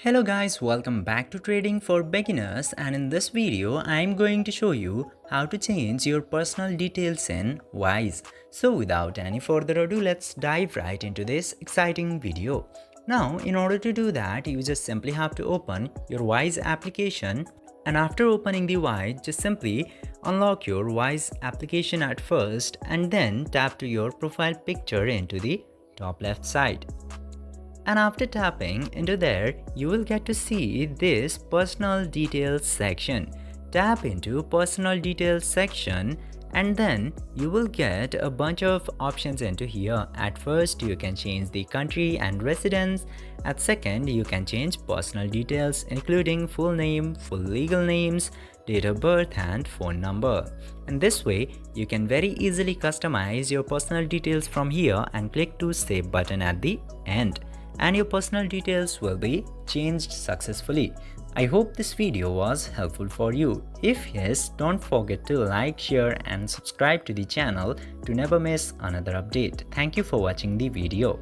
Hello guys, welcome back to Trading for Beginners, and in this video I am going to show you how to change your personal details in Wise. So without any further ado, let's dive right into this exciting video. Now in order to do that, you just simply have to open your Wise application, and after opening the Wise, just simply unlock your Wise application at first and then tap to your profile picture into the top left side. And after tapping into there, you will get to see this personal details section. Tap into personal details section and then you will get a bunch of options into here. At first you can change the country and residence. At second you can change personal details including full name, full legal names, date of birth and phone number. And this way you can very easily customize your personal details from here and click to save button at the end, and your personal details will be changed successfully. I hope this video was helpful for you. If yes, don't forget to like, share and subscribe to the channel to never miss another update. Thank you for watching the video.